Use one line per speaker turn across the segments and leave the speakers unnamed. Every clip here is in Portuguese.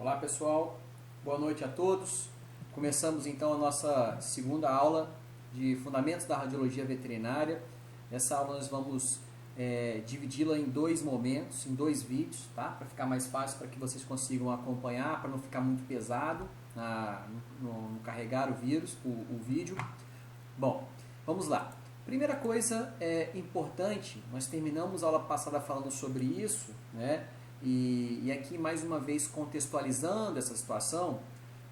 Olá pessoal, boa noite a todos. Começamos então a nossa segunda aula de Fundamentos da Radiologia Veterinária. Nessa aula nós vamos dividi-la em dois momentos, em dois vídeos, tá? Para ficar mais fácil, para que vocês consigam acompanhar, para não ficar muito pesado no carregar o vídeo. Bom, vamos lá. Primeira coisa importante, nós terminamos a aula passada falando sobre isso, né? E aqui mais uma vez contextualizando essa situação,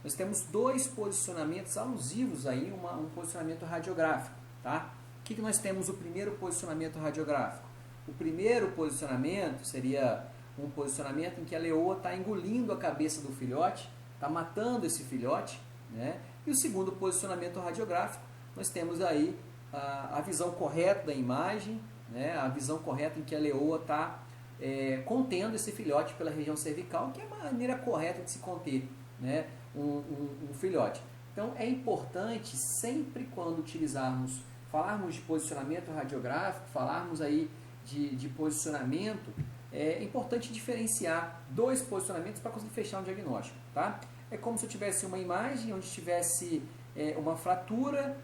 nós temos dois posicionamentos alusivos aí, um posicionamento radiográfico, tá? O que nós temos o primeiro posicionamento radiográfico? O primeiro posicionamento seria um posicionamento em que a leoa está engolindo a cabeça do filhote, está matando esse filhote, né? E o segundo posicionamento radiográfico, nós temos aí a visão correta da imagem, né? A visão correta em que a leoa está contendo esse filhote pela região cervical, que é a maneira correta de se conter, né, um filhote. Então é importante sempre quando falarmos de posicionamento radiográfico, falarmos aí de posicionamento, é importante diferenciar dois posicionamentos para conseguir fechar um diagnóstico, tá? É como se eu tivesse uma imagem onde tivesse uma fratura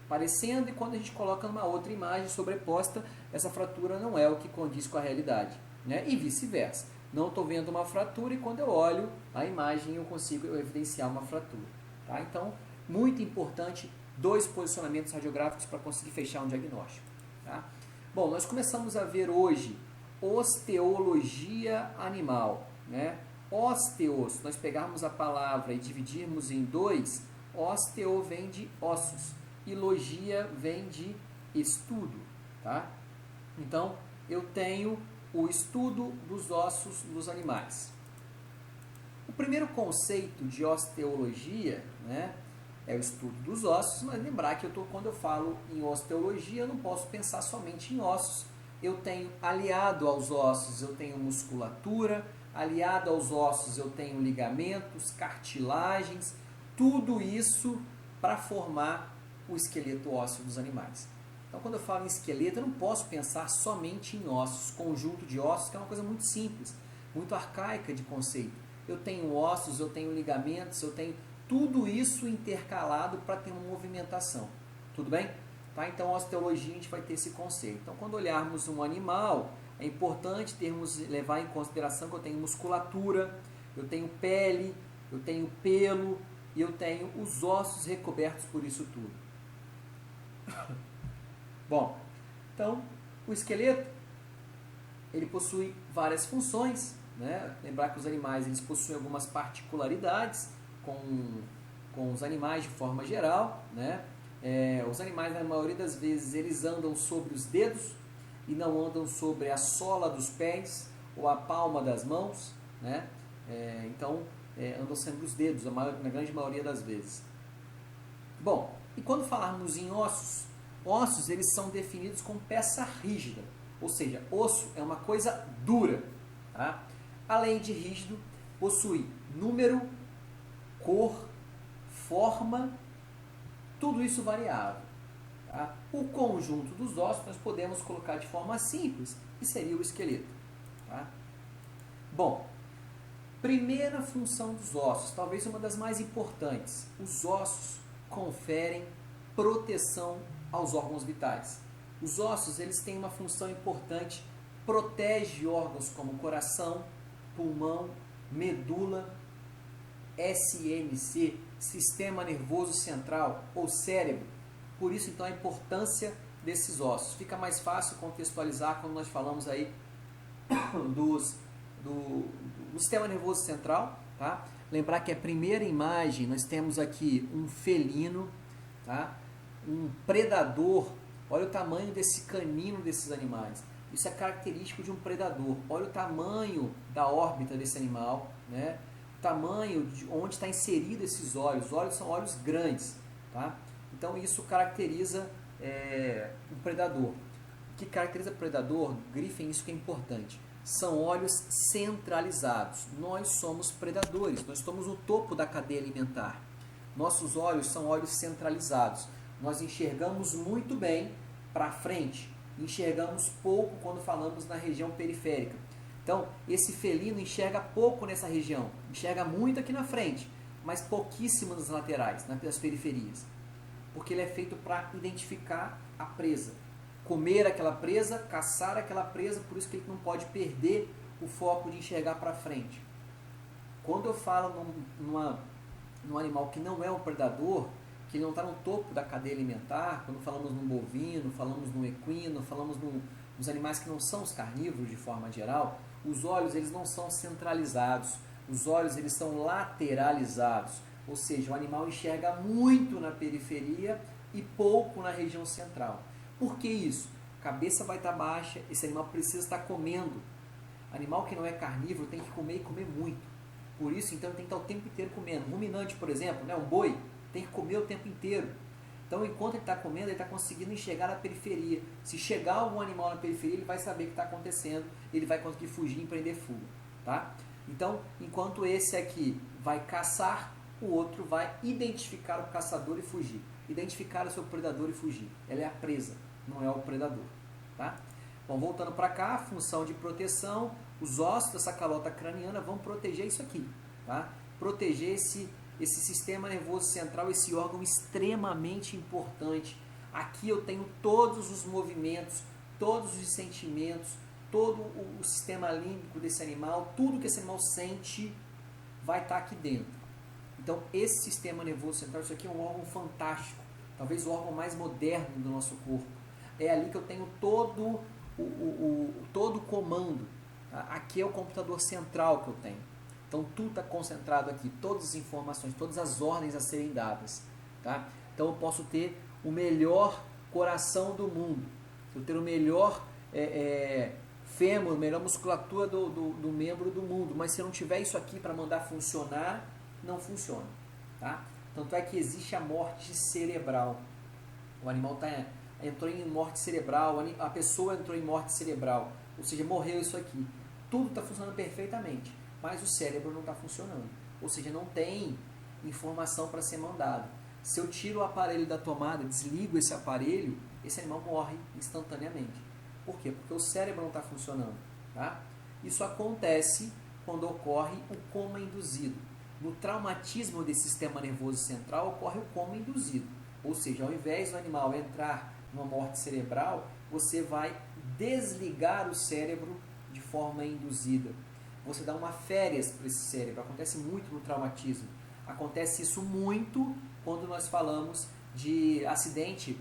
aparecendo, e quando a gente coloca numa outra imagem sobreposta, essa fratura não é o que condiz com a realidade, né? E vice-versa. Não estou vendo uma fratura e quando eu olho a imagem eu consigo evidenciar uma fratura, tá? Então, muito importante, dois posicionamentos radiográficos para conseguir fechar um diagnóstico, tá? Bom, nós começamos a ver hoje osteologia animal, né? Osteos, nós pegarmos a palavra e dividirmos em dois, osteo vem de ossos, e logia vem de estudo, tá? Então, eu tenho o estudo dos ossos dos animais. O primeiro conceito de osteologia, né, é o estudo dos ossos, mas lembrar que quando eu falo em osteologia, eu não posso pensar somente em ossos. Eu tenho, aliado aos ossos, eu tenho musculatura, aliado aos ossos, eu tenho ligamentos, cartilagens, tudo isso para formar o esqueleto ósseo dos animais. Então, quando eu falo em esqueleto, eu não posso pensar somente em ossos, conjunto de ossos, que é uma coisa muito simples, muito arcaica de conceito. Eu tenho ossos, eu tenho ligamentos, eu tenho tudo isso intercalado para ter uma movimentação. Tudo bem? Tá? Então, a osteologia, a gente vai ter esse conceito. Então, quando olharmos um animal, é importante levar em consideração que eu tenho musculatura, eu tenho pele, eu tenho pelo e eu tenho os ossos recobertos por isso tudo. Bom, então o esqueleto ele possui várias funções, né? Lembrar que os animais eles possuem algumas particularidades com os animais de forma geral, né? Os animais na maioria das vezes eles andam sobre os dedos e não andam sobre a sola dos pés ou a palma das mãos, né? Então andam sempre os dedos na grande maioria das vezes. Bom, e quando falarmos em ossos, ossos eles são definidos como peça rígida, ou seja, osso é uma coisa dura, tá? Além de rígido, possui número, cor, forma, tudo isso variável. Tá? O conjunto dos ossos nós podemos colocar de forma simples, que seria o esqueleto. Tá? Bom, primeira função dos ossos, talvez uma das mais importantes, os ossos conferem proteção aos órgãos vitais. Os ossos eles têm uma função importante, protege órgãos como coração, pulmão, medula, SNC, sistema nervoso central ou cérebro. Por isso então a importância desses ossos. Fica mais fácil contextualizar quando nós falamos aí do sistema nervoso central, tá? Lembrar que a primeira imagem nós temos aqui um felino, tá? Um predador. Olha o tamanho desse canino desses animais. Isso é característico de um predador. Olha o tamanho da órbita desse animal, né? O tamanho de onde está inserido esses olhos. Os olhos são olhos grandes, tá? Então isso caracteriza um predador. O que caracteriza o predador, grifem isso que é importante, são olhos centralizados. Nós somos predadores, nós estamos no topo da cadeia alimentar. Nossos olhos são olhos centralizados. Nós enxergamos muito bem para frente, enxergamos pouco quando falamos na região periférica. Então, esse felino enxerga pouco nessa região, enxerga muito aqui na frente, mas pouquíssimo nas laterais, nas periferias. Porque ele é feito para identificar a presa, comer aquela presa, caçar aquela presa, por isso que ele não pode perder o foco de enxergar para frente. Quando eu falo num animal que não é um predador, que ele não está no topo da cadeia alimentar, quando falamos no bovino, falamos no equino, falamos nos animais que não são os carnívoros de forma geral, os olhos eles não são centralizados, os olhos eles são lateralizados, ou seja, o animal enxerga muito na periferia e pouco na região central. Por que isso? A cabeça vai estar baixa, esse animal precisa estar comendo. Animal que não é carnívoro tem que comer e comer muito. Por isso, então, ele tem que estar o tempo inteiro comendo. Um ruminante, por exemplo, né, um boi, tem que comer o tempo inteiro. Então, enquanto ele está comendo, ele está conseguindo enxergar na periferia. Se chegar algum animal na periferia, ele vai saber o que está acontecendo, ele vai conseguir fugir e empreender fuga. Tá? Então, enquanto esse aqui vai caçar, o outro vai identificar o caçador e fugir. Identificar o seu predador e fugir. Ela é a presa, não é o predador. Tá? Bom, voltando para cá, função de proteção, os ossos dessa calota craniana vão proteger isso aqui. Tá? Proteger esse sistema nervoso central, esse órgão extremamente importante. Aqui eu tenho todos os movimentos, todos os sentimentos, todo o sistema límbico desse animal, tudo que esse animal sente vai estar aqui dentro. Então, esse sistema nervoso central, isso aqui é um órgão fantástico, talvez o órgão mais moderno do nosso corpo. É ali que eu tenho todo o comando. Tá? Aqui é o computador central que eu tenho. Então, tudo está concentrado aqui, todas as informações, todas as ordens a serem dadas. Tá? Então, eu posso ter o melhor coração do mundo, eu ter o melhor fêmur, a melhor musculatura do membro do mundo, mas se eu não tiver isso aqui para mandar funcionar, não funciona. Tá? Tanto é que existe a morte cerebral. O animal entrou em morte cerebral, a pessoa entrou em morte cerebral, ou seja, morreu isso aqui. Tudo está funcionando perfeitamente, mas o cérebro não está funcionando, ou seja, não tem informação para ser mandada. Se eu tiro o aparelho da tomada, desligo esse aparelho, esse animal morre instantaneamente. Por quê? Porque o cérebro não está funcionando. Tá? Isso acontece quando ocorre o coma induzido. No traumatismo desse sistema nervoso central ocorre o coma induzido, ou seja, ao invés do animal entrar numa morte cerebral, você vai desligar o cérebro de forma induzida. Você dá uma férias para esse cérebro. Acontece muito no traumatismo. Acontece isso muito quando nós falamos de acidente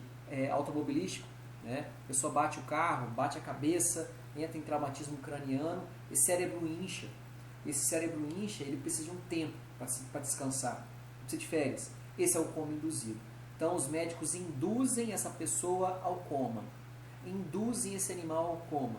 automobilístico. Né? A pessoa bate o carro, bate a cabeça, entra em traumatismo craniano, esse cérebro incha. Esse cérebro incha, ele precisa de um tempo para descansar. Precisa de férias. Esse é o coma induzido. Então, os médicos induzem essa pessoa ao coma. Induzem esse animal ao coma.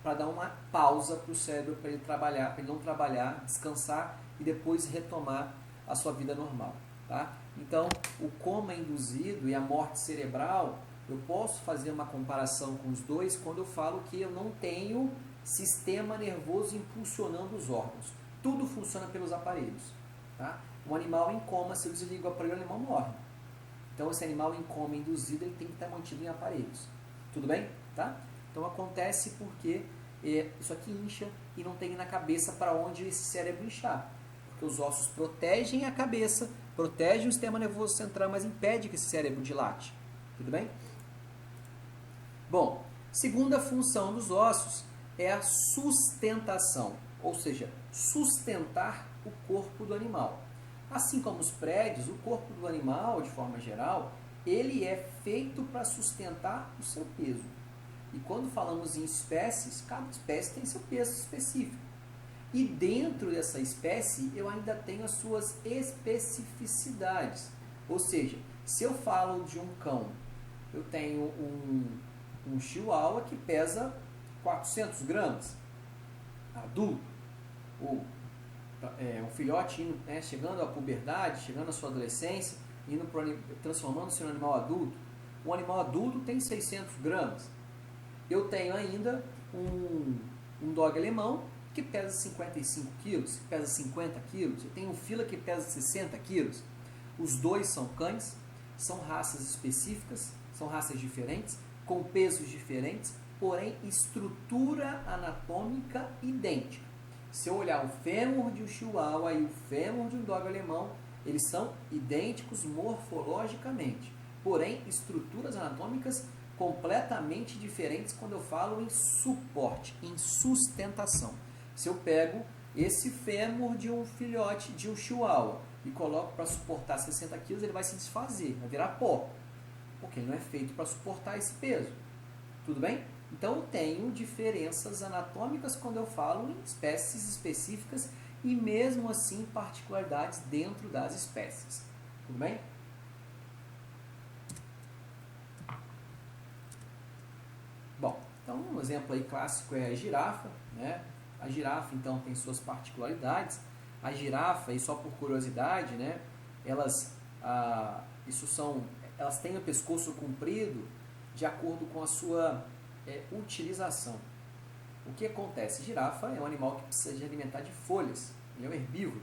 Para dar uma pausa para o cérebro, para ele trabalhar, para ele não trabalhar, descansar e depois retomar a sua vida normal. Tá? Então, o coma induzido e a morte cerebral, eu posso fazer uma comparação com os dois quando eu falo que eu não tenho sistema nervoso impulsionando os órgãos. Tudo funciona pelos aparelhos. Tá? Um animal em coma, se eu desligo o aparelho, o animal morre. Então, esse animal em coma induzido, ele tem que estar mantido em aparelhos. Tudo bem? Tá? Então, acontece porque isso aqui incha e não tem na cabeça para onde esse cérebro inchar. Porque os ossos protegem a cabeça, protegem o sistema nervoso central, mas impede que esse cérebro dilate. Tudo bem? Bom, segunda função dos ossos é a sustentação, ou seja, sustentar o corpo do animal. Assim como os prédios, o corpo do animal, de forma geral, ele é feito para sustentar o seu peso. E quando falamos em espécies, cada espécie tem seu peso específico. E dentro dessa espécie, eu ainda tenho as suas especificidades. Ou seja, se eu falo de um cão, eu tenho um chihuahua que pesa 400 gramas, adulto, ou um filhote indo, chegando à puberdade, chegando à sua adolescência, transformando-se em um animal adulto. Um animal adulto tem 600 gramas. Eu tenho ainda um dog alemão que pesa 55 quilos, que pesa 50 quilos. Eu tenho um fila que pesa 60 quilos. Os dois são cães, são raças específicas, são raças diferentes, com pesos diferentes, porém estrutura anatômica idêntica. Se eu olhar o fêmur de um chihuahua e o fêmur de um dog alemão, eles são idênticos morfologicamente, porém estruturas anatômicas completamente diferentes quando eu falo em suporte, em sustentação. Se eu pego esse fêmur de um filhote de um chihuahua e coloco para suportar 60 quilos, ele vai se desfazer, vai virar pó, porque ele não é feito para suportar esse peso. Tudo bem? Então eu tenho diferenças anatômicas quando eu falo em espécies específicas e mesmo assim particularidades dentro das espécies. Tudo bem? Bom, então um exemplo aí clássico é a girafa, né? A girafa então tem suas particularidades. A girafa, e só por curiosidade, né? Elas têm o pescoço comprido de acordo com a sua utilização. O que acontece? Girafa é um animal que precisa de alimentar de folhas, ele é um herbívoro,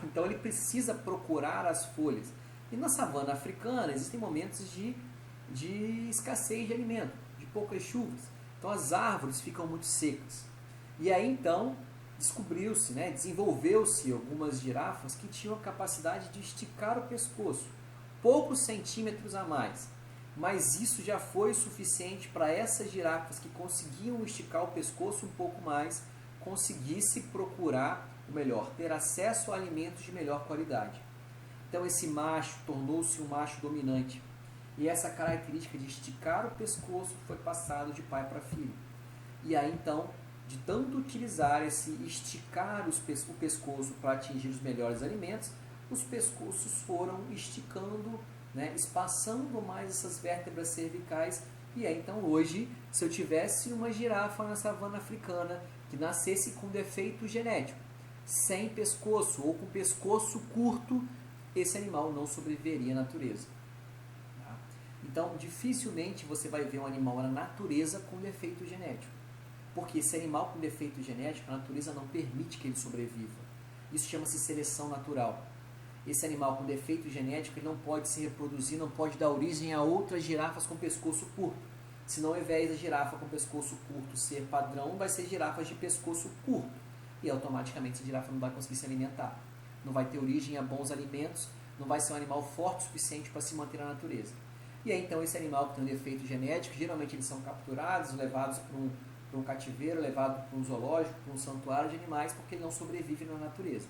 então ele precisa procurar as folhas. E na savana africana existem momentos de escassez de alimento, de poucas chuvas, então as árvores ficam muito secas. E aí então descobriu-se, desenvolveu-se algumas girafas que tinham a capacidade de esticar o pescoço, poucos centímetros a mais. Mas isso já foi suficiente para essas girafas que conseguiam esticar o pescoço um pouco mais, conseguisse procurar, ou melhor, ter acesso a alimentos de melhor qualidade. Então esse macho tornou-se um macho dominante. E essa característica de esticar o pescoço foi passado de pai para filho. E aí então, de tanto utilizar esse esticar o pescoço para atingir os melhores alimentos, os pescoços foram esticando, espaçando mais essas vértebras cervicais. E aí então hoje, se eu tivesse uma girafa na savana africana que nascesse com defeito genético, sem pescoço ou com pescoço curto, esse animal não sobreviveria à natureza. Tá? Então dificilmente você vai ver um animal na natureza com defeito genético, porque esse animal com defeito genético, a natureza não permite que ele sobreviva. Isso chama-se seleção natural. Esse animal com defeito genético ele não pode se reproduzir, não pode dar origem a outras girafas com pescoço curto. Senão, ao invés da girafa com pescoço curto ser padrão, vai ser girafas de pescoço curto. E automaticamente essa girafa não vai conseguir se alimentar. Não vai ter origem a bons alimentos, não vai ser um animal forte o suficiente para se manter na natureza. E aí então esse animal que tem um defeito genético, geralmente eles são capturados, levados para um cativeiro, levados para um zoológico, para um santuário de animais, porque ele não sobrevive na natureza.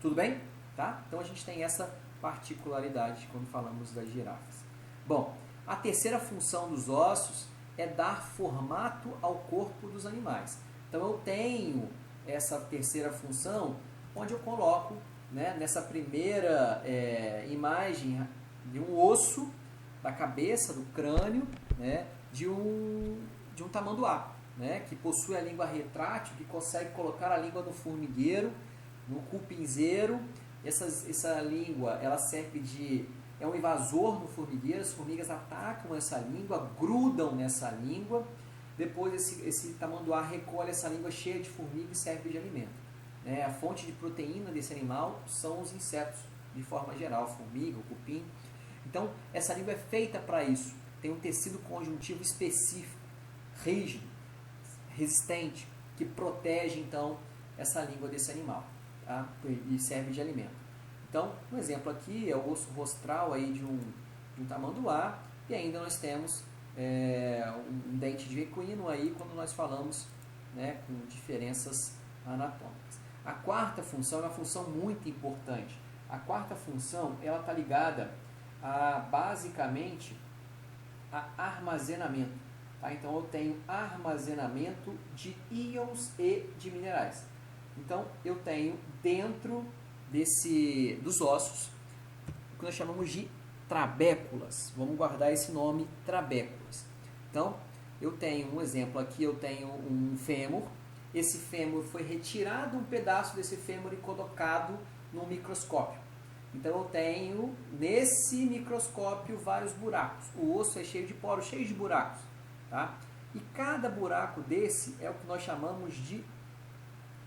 Tudo bem? Tá? Então a gente tem essa particularidade quando falamos das girafas. Bom, a terceira função dos ossos é dar formato ao corpo dos animais. Então eu tenho essa terceira função onde eu coloco, nessa primeira imagem de um osso da cabeça, do crânio, de um tamanduá, que possui a língua retrátil, que consegue colocar a língua no formigueiro, no cupinzeiro. Essa língua, ela serve é um invasor no formigueiro, as formigas atacam essa língua, grudam nessa língua, depois esse tamanduá recolhe essa língua cheia de formiga e serve de alimento. A fonte de proteína desse animal são os insetos, de forma geral, formiga, o cupim. Então, essa língua é feita para isso, tem um tecido conjuntivo específico, rígido, resistente, que protege então essa língua desse animal. Tá? E serve de alimento. Então, um exemplo aqui é o osso rostral aí de um tamanduá, e ainda nós temos um dente de equino aí quando nós falamos com diferenças anatômicas. A quarta função é uma função muito importante. A quarta função ela está ligada basicamente a armazenamento. Tá? Então eu tenho armazenamento de íons e de minerais. Então, eu tenho dentro dos ossos o que nós chamamos de trabéculas. Vamos guardar esse nome, trabéculas. Então, eu tenho um exemplo aqui, eu tenho um fêmur. Esse fêmur foi retirado um pedaço desse fêmur e colocado num microscópio. Então, eu tenho nesse microscópio vários buracos. O osso é cheio de poros, cheio de buracos. Tá? E cada buraco desse é o que nós chamamos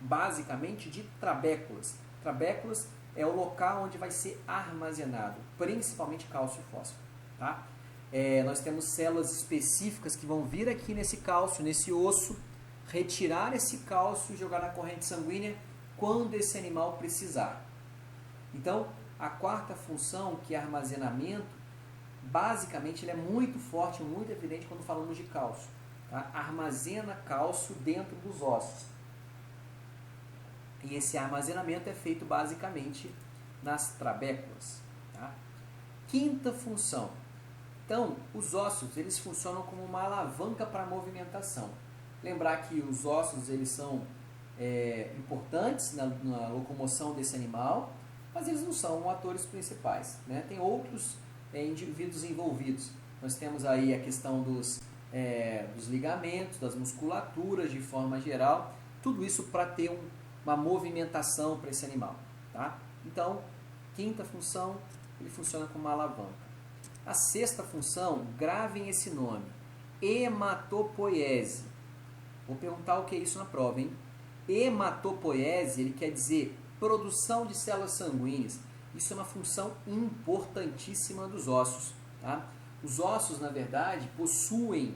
basicamente de trabéculas. Trabéculas é o local onde vai ser armazenado, principalmente cálcio e fósforo. Tá? Nós temos células específicas que vão vir aqui nesse cálcio, nesse osso, retirar esse cálcio e jogar na corrente sanguínea quando esse animal precisar. Então, a quarta função, que é armazenamento, basicamente ele é muito forte, muito evidente quando falamos de cálcio. Tá? Armazena cálcio dentro dos ossos. E esse armazenamento é feito basicamente nas trabéculas. Tá? Quinta função. Então, os ossos eles funcionam como uma alavanca para a movimentação. Lembrar que os ossos eles são importantes na locomoção desse animal, mas eles não são atores principais. Né? Tem outros indivíduos envolvidos. Nós temos aí a questão dos ligamentos, das musculaturas de forma geral, tudo isso para ter uma movimentação para esse animal. Tá? Então, quinta função, ele funciona como uma alavanca. A sexta função, gravem esse nome, hematopoiese. Vou perguntar o que é isso na prova, hein? Hematopoiese, ele quer dizer produção de células sanguíneas. Isso é uma função importantíssima dos ossos. Tá? Os ossos, na verdade, possuem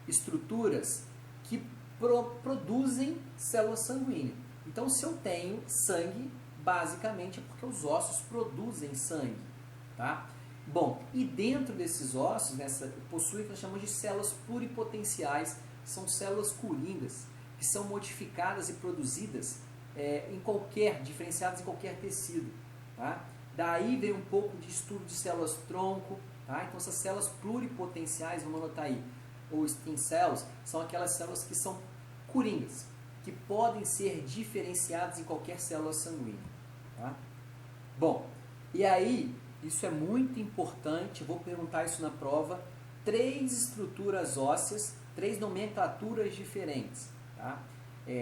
estruturas que produzem células sanguíneas. Então, se eu tenho sangue, basicamente é porque os ossos produzem sangue. Tá? Bom, e dentro desses ossos, possui o que nós chamamos de células pluripotenciais, são células coringas, que são modificadas e produzidas diferenciadas em qualquer tecido. Tá? Daí vem um pouco de estudo de células tronco. Tá? Então essas células pluripotenciais, vamos anotar aí, ou stem cells, são aquelas células que são coringas, que podem ser diferenciadas em qualquer célula sanguínea. Tá? Bom, e aí, isso é muito importante, vou perguntar isso na prova, 3 estruturas ósseas, 3 nomenclaturas diferentes. Tá?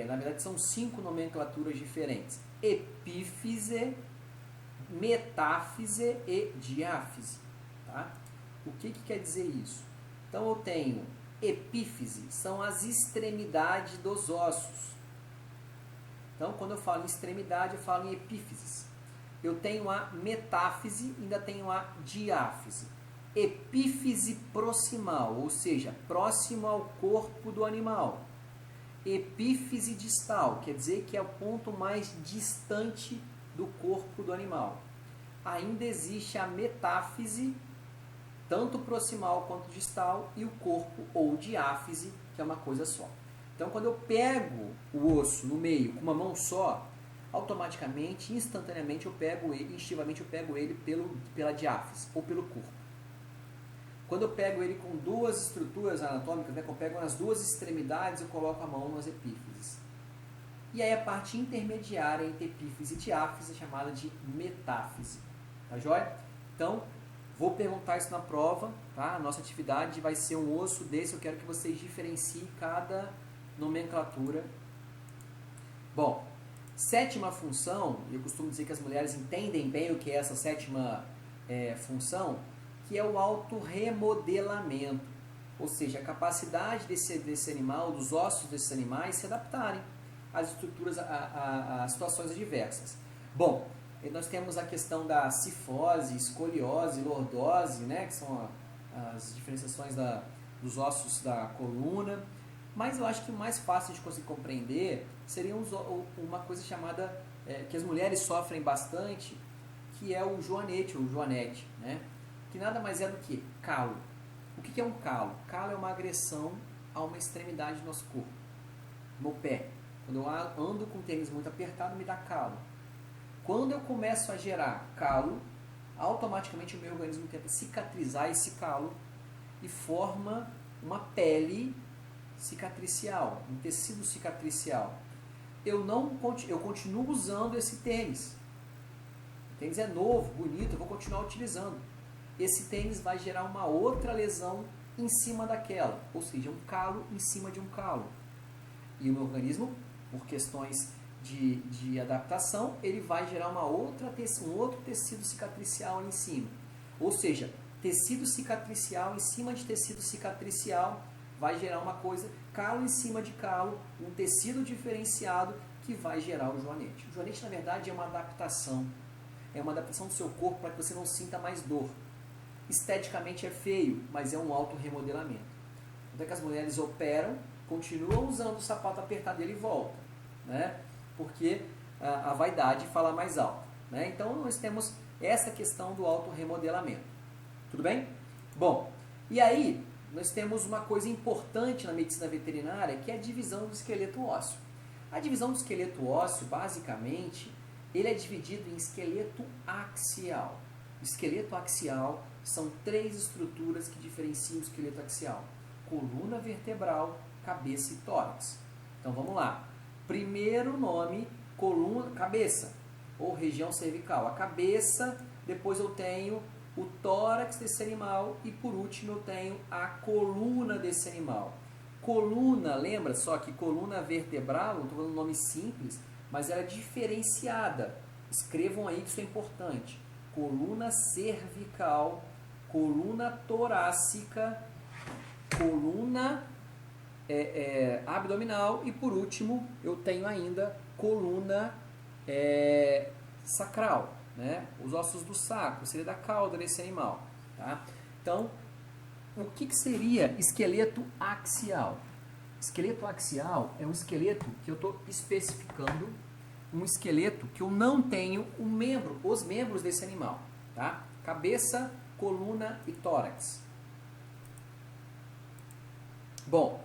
Na verdade são 5 nomenclaturas diferentes. Epífise, metáfise e diáfise. Tá? O que quer dizer isso? Então eu tenho epífise, são as extremidades dos ossos. Então quando eu falo em extremidade, eu falo em epífises. Eu tenho a metáfise, ainda tenho a diáfise. Epífise proximal, ou seja, próximo ao corpo do animal. Epífise distal, quer dizer que é o ponto mais distante do corpo do animal. Ainda existe a metáfise, tanto proximal quanto distal, e o corpo, ou diáfise, que é uma coisa só. Então, quando eu pego o osso no meio com uma mão só, automaticamente, instantaneamente, instintivamente eu pego ele pela diáfise, ou pelo corpo. Quando eu pego ele com 2 estruturas anatômicas, né, quando eu pego nas 2 extremidades, eu coloco a mão nas epífises. E aí a parte intermediária entre epífise e diáfise é chamada de metáfise. Tá joia? Então, vou perguntar isso na prova. Tá? A nossa atividade vai ser um osso desse, eu quero que vocês diferenciem cada nomenclatura. Bom, sétima função, e eu costumo dizer que as mulheres entendem bem o que é essa sétima função, que é o autorremodelamento, ou seja, a capacidade desse animal, dos ossos desses animais se adaptarem às estruturas, a situações adversas. Bom, nós temos a questão da cifose, escoliose, lordose, né, que são as diferenciações dos ossos da coluna, mas eu acho que o mais fácil de conseguir compreender seria uma coisa chamada, que as mulheres sofrem bastante, que é o joanete ou joanete, né? Que nada mais é do que calo. O que é um calo? Calo é uma agressão a uma extremidade do nosso corpo. Meu pé. Quando eu ando com o tênis muito apertado, me dá calo. Quando eu começo a gerar calo, automaticamente o meu organismo tenta cicatrizar esse calo e forma uma pele cicatricial, um tecido cicatricial. Eu continuo usando esse tênis. O tênis é novo, bonito, eu vou continuar utilizando. Esse tênis vai gerar uma outra lesão em cima daquela, ou seja, um calo em cima de um calo. E o meu organismo, por questões de adaptação, ele vai gerar um outro tecido cicatricial em cima. Ou seja, tecido cicatricial em cima de tecido cicatricial vai gerar uma coisa, calo em cima de calo, um tecido diferenciado que vai gerar o joanete. O joanete, na verdade, é uma adaptação. É uma adaptação do seu corpo para que você não sinta mais dor. esteticamente é feio, mas é um autorremodelamento. Então é que as mulheres operam, continuam usando o sapato apertado e ele volta, né? Porque a vaidade fala mais alto, né? Então nós temos essa questão do autorremodelamento. Tudo bem? Bom, e aí nós temos uma coisa importante na medicina veterinária, que é a divisão do esqueleto ósseo. A divisão do esqueleto ósseo, basicamente, ele é dividido em esqueleto axial. O esqueleto axial são 3 estruturas que diferenciam o esqueleto axial: coluna vertebral, cabeça e tórax. Então vamos lá. Primeiro nome, coluna, cabeça, ou região cervical. A cabeça, depois eu tenho o tórax desse animal e por último eu tenho a coluna desse animal. Coluna, lembra só que coluna vertebral, não estou falando nome simples, mas ela é diferenciada. Escrevam aí que isso é importante. Coluna cervical, coluna torácica, coluna abdominal e por último eu tenho ainda coluna sacral, né? Os ossos do sacro, seria da cauda desse animal, tá? Então, o que seria esqueleto axial? Esqueleto axial é um esqueleto que eu estou especificando, um esqueleto que eu não tenho os membros desse animal, tá? Cabeça, coluna e tórax. Bom,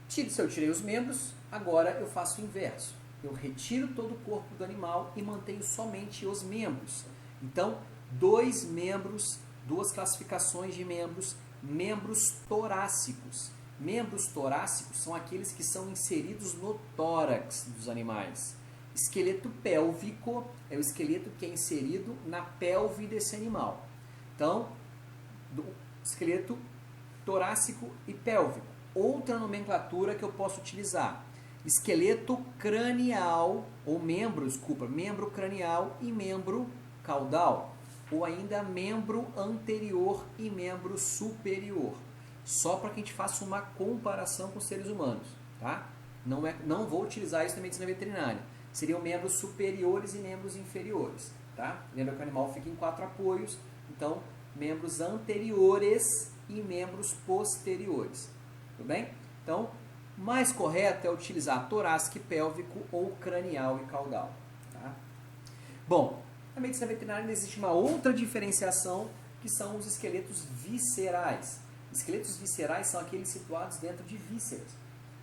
se eu tirei os membros, agora eu faço o inverso. Eu retiro todo o corpo do animal e mantenho somente os membros. Então, 2 membros, 2 classificações de membros, membros torácicos. Membros torácicos são aqueles que são inseridos no tórax dos animais. Esqueleto pélvico é o esqueleto que é inserido na pelve desse animal. Então, esqueleto torácico e pélvico. Outra nomenclatura que eu posso utilizar: esqueleto cranial, ou membro cranial e membro caudal, ou ainda membro anterior e membro superior. Só para que a gente faça uma comparação com os seres humanos, tá? Não vou utilizar isso na medicina veterinária. Seriam membros superiores e membros inferiores, tá? Lembra que o animal fica em 4 apoios, então membros anteriores e membros posteriores. Tudo bem? Então, mais correto é utilizar torácico e pélvico ou cranial e caudal. Tá? Bom, na medicina veterinária existe uma outra diferenciação, que são os esqueletos viscerais. Esqueletos viscerais são aqueles situados dentro de vísceras,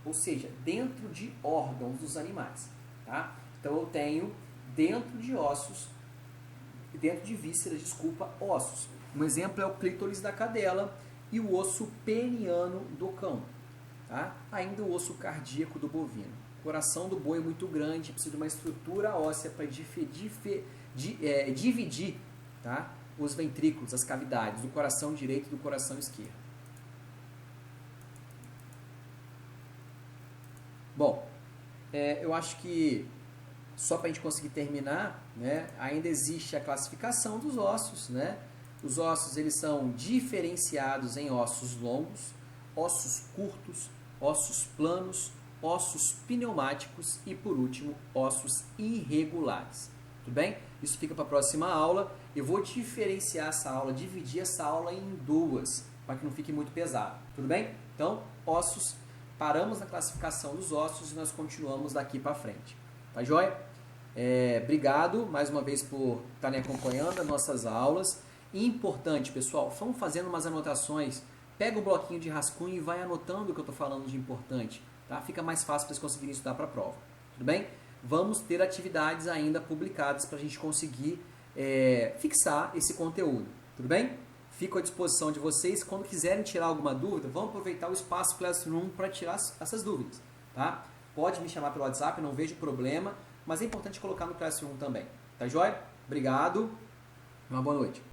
ou seja, dentro de órgãos dos animais. Tá? Então eu tenho dentro de vísceras, ossos. Um exemplo é o clítoris da cadela e o osso peniano do cão. Tá? Ainda o osso cardíaco do bovino. O coração do boi é muito grande, precisa de uma estrutura óssea para dividir, tá? Os ventrículos, as cavidades do coração direito e do coração esquerdo. Bom, eu acho que só para a gente conseguir terminar, né, ainda existe a classificação dos ossos, né? Os ossos eles são diferenciados em ossos longos, ossos curtos, ossos planos, ossos pneumáticos e, por último, ossos irregulares. Tudo bem? Isso fica para a próxima aula. Eu vou diferenciar essa aula, dividir essa aula em 2, para que não fique muito pesado. Tudo bem? Então, ossos, paramos na classificação dos ossos e nós continuamos daqui para frente. Tá joia? Obrigado mais uma vez por estarem acompanhando as nossas aulas. Importante, pessoal, vamos fazendo umas anotações. Pega o bloquinho de rascunho e vai anotando o que eu estou falando de importante. Tá? Fica mais fácil para vocês conseguirem estudar para a prova. Tudo bem? Vamos ter atividades ainda publicadas para a gente conseguir fixar esse conteúdo. Tudo bem? Fico à disposição de vocês. Quando quiserem tirar alguma dúvida, vamos aproveitar o espaço Classroom para tirar essas dúvidas. Tá? Pode me chamar pelo WhatsApp, não vejo problema, mas é importante colocar no Classroom também. Tá joia? Obrigado. Uma boa noite.